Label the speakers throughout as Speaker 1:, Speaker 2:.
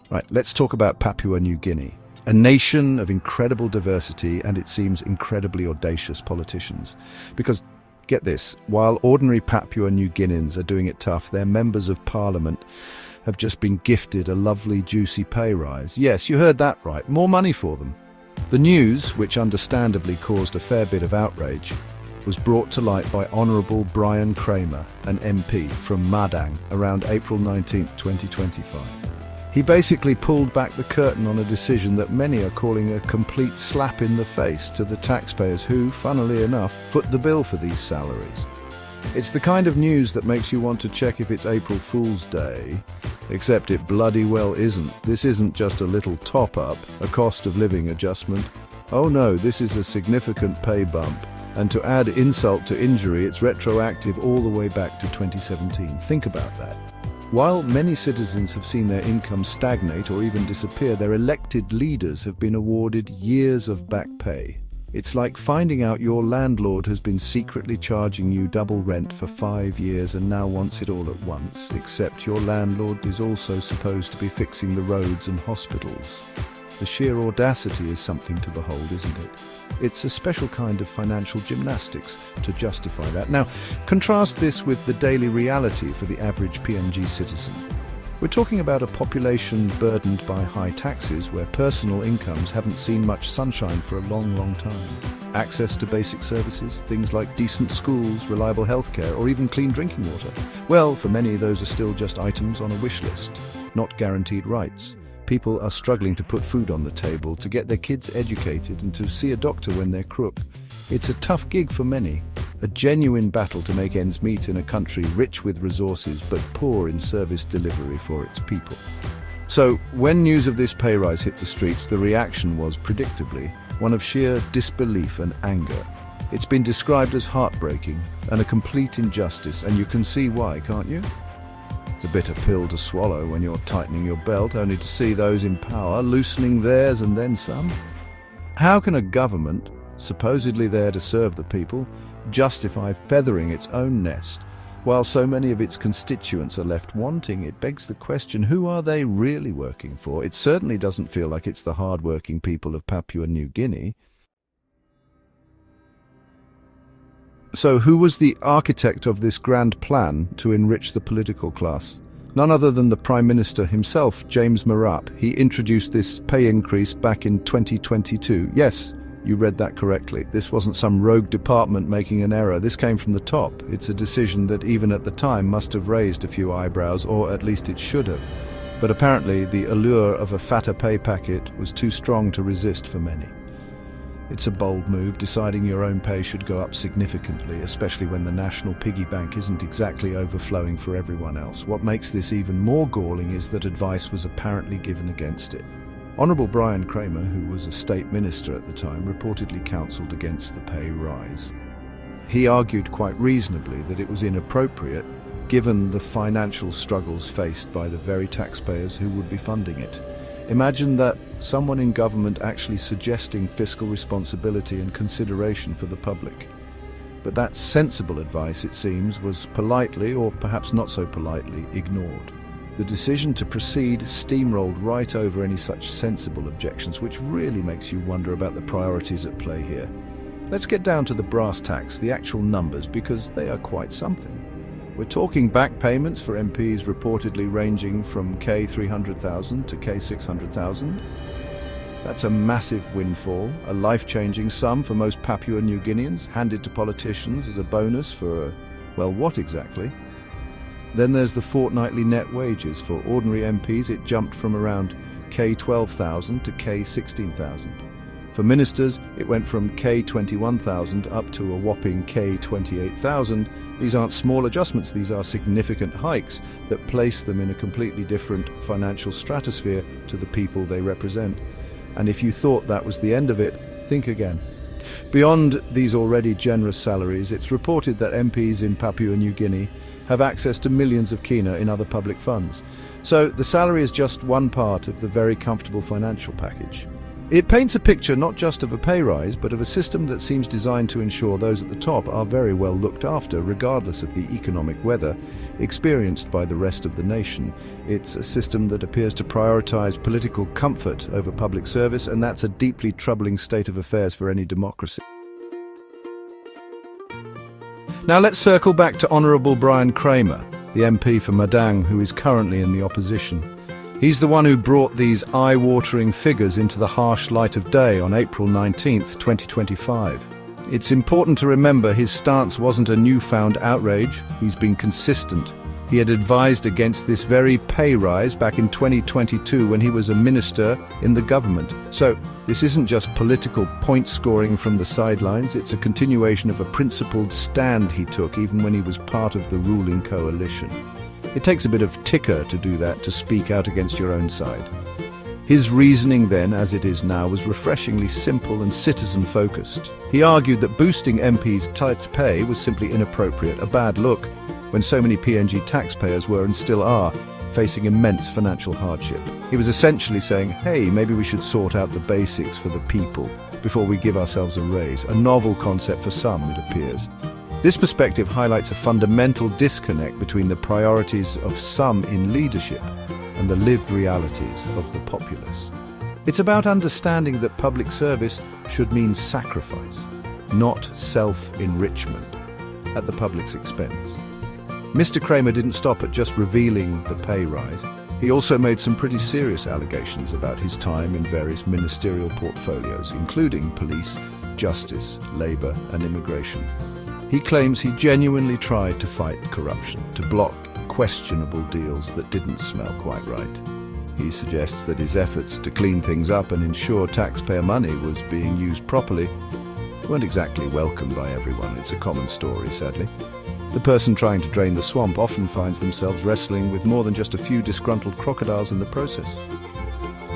Speaker 1: Right, let's talk about Papua New Guinea. A nation of incredible diversity and, it seems, incredibly audacious politicians. Because, get this, while ordinary Papua New Guineans are doing it tough, their members of parliament have just been gifted a lovely, juicy pay rise. Yes, you heard that right, more money for them. The news, which understandably caused a fair bit of outrage, was brought to light by Honourable Bryan Kramer, an MP from Madang, around April 19, 2025. He basically pulled back the curtain on a decision that many are calling a complete slap in the face to the taxpayers who, funnily enough, foot the bill for these salaries. It's the kind of news that makes you want to check if it's April Fool's Day, except it bloody well isn't. This isn't just a little top-up, a cost of living adjustment. Oh no, this is a significant pay bump. And to add insult to injury, it's retroactive all the way back to 2017. Think about that. While many citizens have seen their income stagnate or even disappear, their elected leaders have been awarded years of back pay. It's like finding out your landlord has been secretly charging you double rent for 5 years and now wants it all at once, except your landlord is also supposed to be fixing the roads and hospitals. The sheer audacity is something to behold, isn't it? It's a special kind of financial gymnastics to justify that. Now, contrast this with the daily reality for the average PNG citizen. We're talking about a population burdened by high taxes where personal incomes haven't seen much sunshine for a long, long time. Access to basic services, things like decent schools, reliable healthcare, or even clean drinking water. Well, for many, those are still just items on a wish list, not guaranteed rights. People are struggling to put food on the table, to get their kids educated, and to see a doctor when they're crook. It's a tough gig for many, a genuine battle to make ends meet in a country rich with resources but poor in service delivery for its people. So, when news of this pay rise hit the streets, the reaction was, predictably, one of sheer disbelief and anger. It's been described as heartbreaking and a complete injustice, and you can see why, can't you? It's a bitter pill to swallow when you're tightening your belt, only to see those in power loosening theirs and then some. How can a government, supposedly there to serve the people, justify feathering its own nest, while so many of its constituents are left wanting? It begs the question, who are they really working for? It certainly doesn't feel like it's the hard-working people of Papua New Guinea. So who was the architect of this grand plan to enrich the political class? None other than the Prime Minister himself, James Marape. He introduced this pay increase back in 2022. Yes, you read that correctly. This wasn't some rogue department making an error. This came from the top. It's a decision that even at the time must have raised a few eyebrows, or at least it should have. But apparently the allure of a fatter pay packet was too strong to resist for many. It's a bold move, deciding your own pay should go up significantly, especially when the national piggy bank isn't exactly overflowing for everyone else. What makes this even more galling is that advice was apparently given against it. Honourable Bryan Kramer, who was a state minister at the time, reportedly counselled against the pay rise. He argued quite reasonably that it was inappropriate, given the financial struggles faced by the very taxpayers who would be funding it. Imagine that, someone in government actually suggesting fiscal responsibility and consideration for the public. But that sensible advice, it seems, was politely, or perhaps not so politely, ignored. The decision to proceed steamrolled right over any such sensible objections, which really makes you wonder about the priorities at play here. Let's get down to the brass tacks, the actual numbers, because they are quite something. We're talking back payments for MPs reportedly ranging from K300,000 to K600,000. That's a massive windfall, a life-changing sum for most Papua New Guineans, handed to politicians as a bonus for, well, what exactly? Then there's the fortnightly net wages. For ordinary MPs, it jumped from around K12,000 to K16,000. For ministers, it went from K21,000 up to a whopping K28,000. These aren't small adjustments, these are significant hikes that place them in a completely different financial stratosphere to the people they represent. And if you thought that was the end of it, think again. Beyond these already generous salaries, it's reported that MPs in Papua New Guinea have access to millions of kina in other public funds. So the salary is just one part of the very comfortable financial package. It paints a picture not just of a pay rise, but of a system that seems designed to ensure those at the top are very well looked after, regardless of the economic weather experienced by the rest of the nation. It's a system that appears to prioritize political comfort over public service, and that's a deeply troubling state of affairs for any democracy. Now let's circle back to Honourable Bryan Kramer, the MP for Madang, who is currently in the opposition. He's the one who brought these eye-watering figures into the harsh light of day on April 19th, 2025. It's important to remember his stance wasn't a newfound outrage. He's been consistent. He had advised against this very pay rise back in 2022 when he was a minister in the government. So this isn't just political point scoring from the sidelines, it's a continuation of a principled stand he took even when he was part of the ruling coalition. It takes a bit of ticker to do that, to speak out against your own side. His reasoning then, as it is now, was refreshingly simple and citizen-focused. He argued that boosting MPs' tight pay was simply inappropriate, a bad look, when so many PNG taxpayers were and still are facing immense financial hardship. He was essentially saying, hey, maybe we should sort out the basics for the people before we give ourselves a raise. A novel concept for some, it appears. This perspective highlights a fundamental disconnect between the priorities of some in leadership and the lived realities of the populace. It's about understanding that public service should mean sacrifice, not self-enrichment at the public's expense. Mr. Kramer didn't stop at just revealing the pay rise. He also made some pretty serious allegations about his time in various ministerial portfolios, including police, justice, labour and immigration. He claims he genuinely tried to fight corruption, to block questionable deals that didn't smell quite right. He suggests that his efforts to clean things up and ensure taxpayer money was being used properly weren't exactly welcomed by everyone. It's a common story, sadly. The person trying to drain the swamp often finds themselves wrestling with more than just a few disgruntled crocodiles in the process.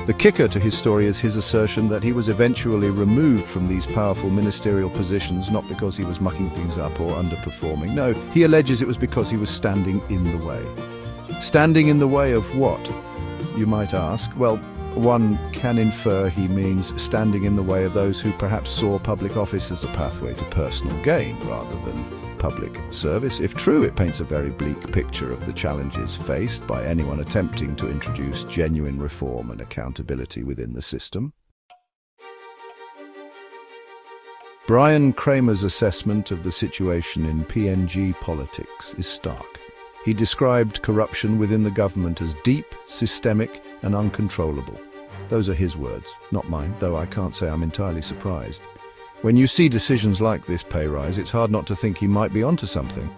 Speaker 1: The kicker to his story is his assertion that he was eventually removed from these powerful ministerial positions not because he was mucking things up or underperforming. No, he alleges it was because he was standing in the way. Standing in the way of what, you might ask? Well, one can infer he means standing in the way of those who perhaps saw public office as a pathway to personal gain rather than public service. If true, it paints a very bleak picture of the challenges faced by anyone attempting to introduce genuine reform and accountability within the system. Bryan Kramer's assessment of the situation in PNG politics is stark. He described corruption within the government as deep, systemic, and uncontrollable. Those are his words, not mine, though I can't say I'm entirely surprised. When you see decisions like this pay rise, it's hard not to think he might be onto something.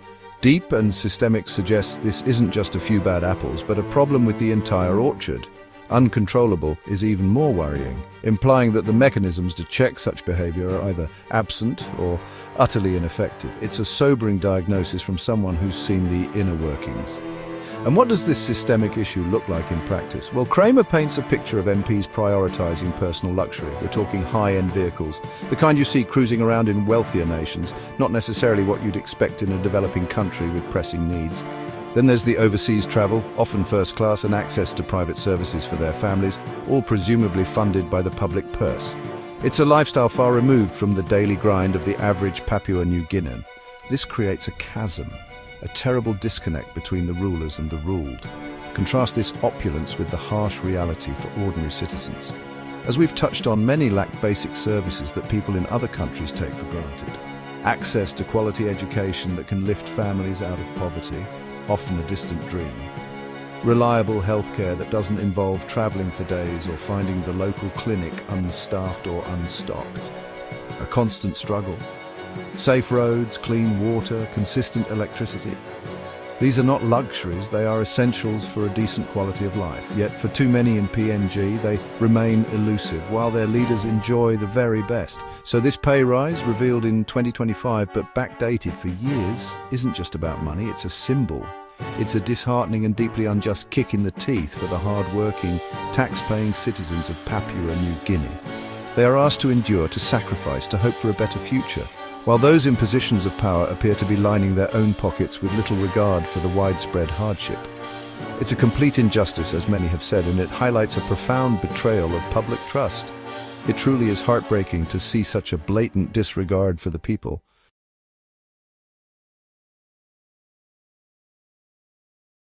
Speaker 1: Deep and systemic suggests this isn't just a few bad apples, but a problem with the entire orchard. Uncontrollable is even more worrying, implying that the mechanisms to check such behavior are either absent or utterly ineffective. It's a sobering diagnosis from someone who's seen the inner workings. And what does this systemic issue look like in practice? Well, Kramer paints a picture of MPs prioritising personal luxury. We're talking high-end vehicles, the kind you see cruising around in wealthier nations, not necessarily what you'd expect in a developing country with pressing needs. Then there's the overseas travel, often first class, and access to private services for their families, all presumably funded by the public purse. It's a lifestyle far removed from the daily grind of the average Papua New Guinean. This creates a chasm, a terrible disconnect between the rulers and the ruled. Contrast this opulence with the harsh reality for ordinary citizens. As we've touched on, many lack basic services that people in other countries take for granted. Access to quality education that can lift families out of poverty, often a distant dream. Reliable healthcare that doesn't involve traveling for days or finding the local clinic unstaffed or unstocked. A constant struggle. Safe roads, clean water, consistent electricity. These are not luxuries, they are essentials for a decent quality of life. Yet for too many in PNG, they remain elusive, while their leaders enjoy the very best. So this pay rise, revealed in 2025 but backdated for years, isn't just about money, it's a symbol. It's a disheartening and deeply unjust kick in the teeth for the hard-working, tax-paying citizens of Papua New Guinea. They are asked to endure, to sacrifice, to hope for a better future, while those in positions of power appear to be lining their own pockets with little regard for the widespread hardship. It's a complete injustice, as many have said, and it highlights a profound betrayal of public trust. It truly is heartbreaking to see such a blatant disregard for the people.